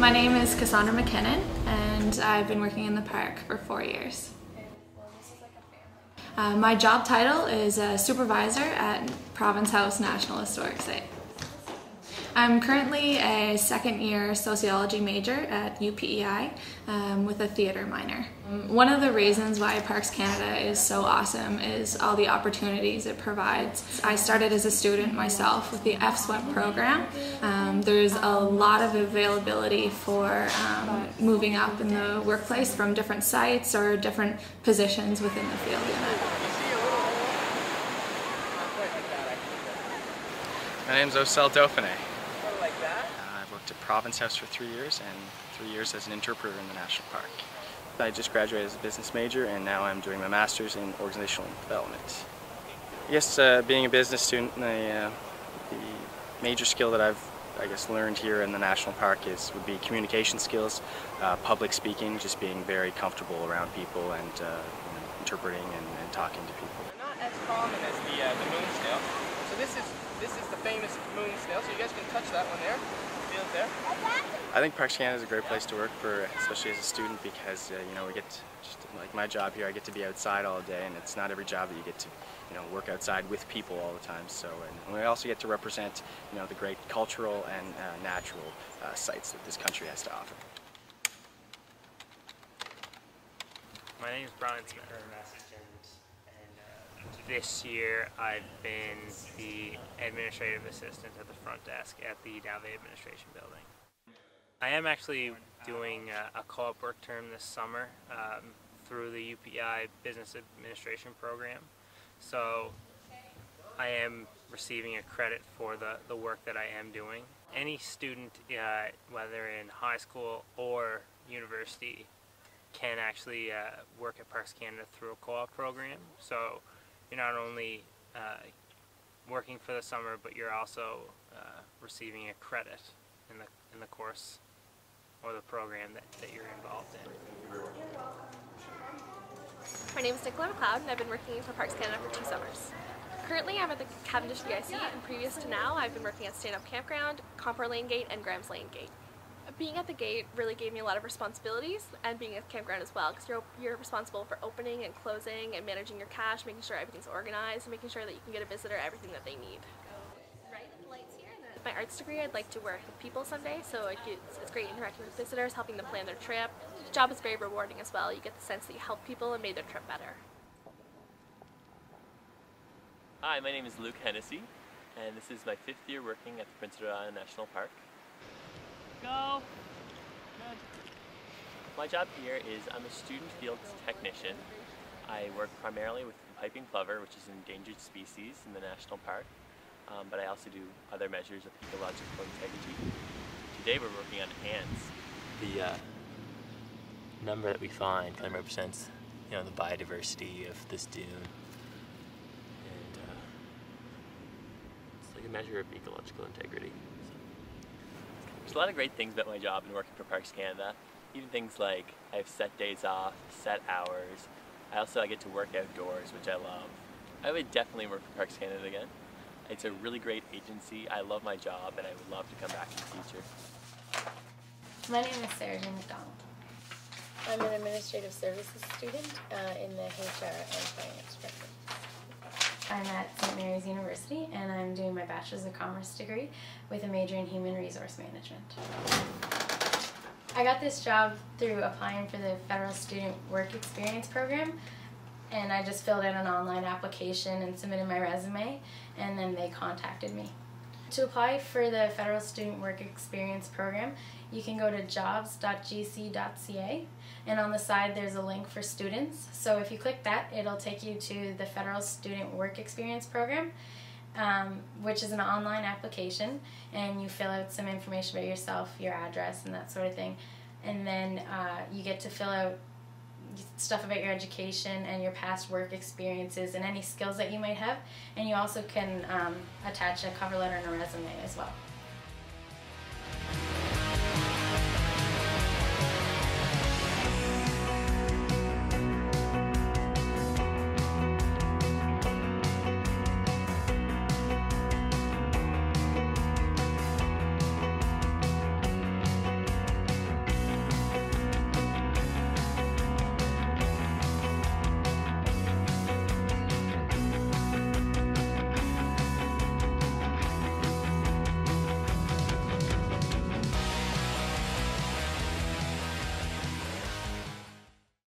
My name is Cassandra McKinnon, and I've been working in the park for 4 years. My job title is a supervisor at Province House National Historic Site. I'm currently a second-year sociology major at UPEI with a theatre minor. One of the reasons why Parks Canada is so awesome is all the opportunities it provides. I started as a student myself with the FSWEP program. There's a lot of availability for moving up in the workplace from different sites or different positions within the field unit. My name's Osel Dauphiné. I've worked at Province House for 3 years and 3 years as an interpreter in the National Park. I just graduated as a business major and now I'm doing my master's in organizational development. I guess being a business student, the major skill that I've learned here in the National Park would be communication skills, public speaking, just being very comfortable around people and interpreting and talking to people. They're not as common as the moon snail. So this is the famous moon snail. So you guys can touch that one there. Feel it there. I think Parks Canada is a great place to work for, especially as a student, because we get like my job here. I get to be outside all day, and it's not every job that you get to work outside with people all the time. So, and we also get to represent the great cultural and natural sites that this country has to offer. My name is Brian Smith. This year I've been the administrative assistant at the front desk at the Dalvey Administration Building. I am actually doing a co-op work term this summer through the UPI Business Administration program. So I am receiving a credit for the work that I am doing. Any student, whether in high school or university, can actually work at Parks Canada through a co-op program. So you're not only working for the summer, but you're also receiving a credit in the course or the program that you're involved in. My name is Nicola McLeod, and I've been working for Parks Canada for 2 summers. Currently I'm at the Cavendish VIC, and previous to now I've been working at Stand Up Campground, Compar Lane Gate, and Graham's Lane Gate. Being at the gate really gave me a lot of responsibilities, and being at the campground as well, because you're responsible for opening and closing and managing your cash, making sure everything's organized, and making sure that you can get a visitor everything that they need. With my arts degree, I'd like to work with people someday, so it's great interacting with visitors, helping them plan their trip. The job is very rewarding as well. You get the sense that you help people and made their trip better. Hi, my name is Luke Hennessy, and this is my 5th year working at the Prince Edward Island National Park. Go! Good. My job here is I'm a student field technician. I work primarily with the piping plover, which is an endangered species in the national park, but I also do other measures of ecological integrity. Today we're working on ants. The number that we find kind of represents the biodiversity of this dune, and it's like a measure of ecological integrity. There's a lot of great things about my job and working for Parks Canada. Even things like I have set days off, set hours. I get to work outdoors, which I love. I would definitely work for Parks Canada again. It's a really great agency. I love my job and I would love to come back in the future. My name is Sarah Jane McDonald. I'm an administrative services student in the HR and finance department. I'm at St. Mary's University, and I'm doing my Bachelor's of Commerce degree with a major in Human Resource Management. I got this job through applying for the Federal Student Work Experience Program, and I just filled in an online application and submitted my resume, and then they contacted me. To apply for the Federal Student Work Experience Program, you can go to jobs.gc.ca, and on the side there's a link for students. So if you click that, it'll take you to the Federal Student Work Experience Program, which is an online application, and you fill out some information about yourself, your address, and that sort of thing. And then you get to fill out stuff about your education and your past work experiences and any skills that you might have. And you also can attach a cover letter and a resume as well.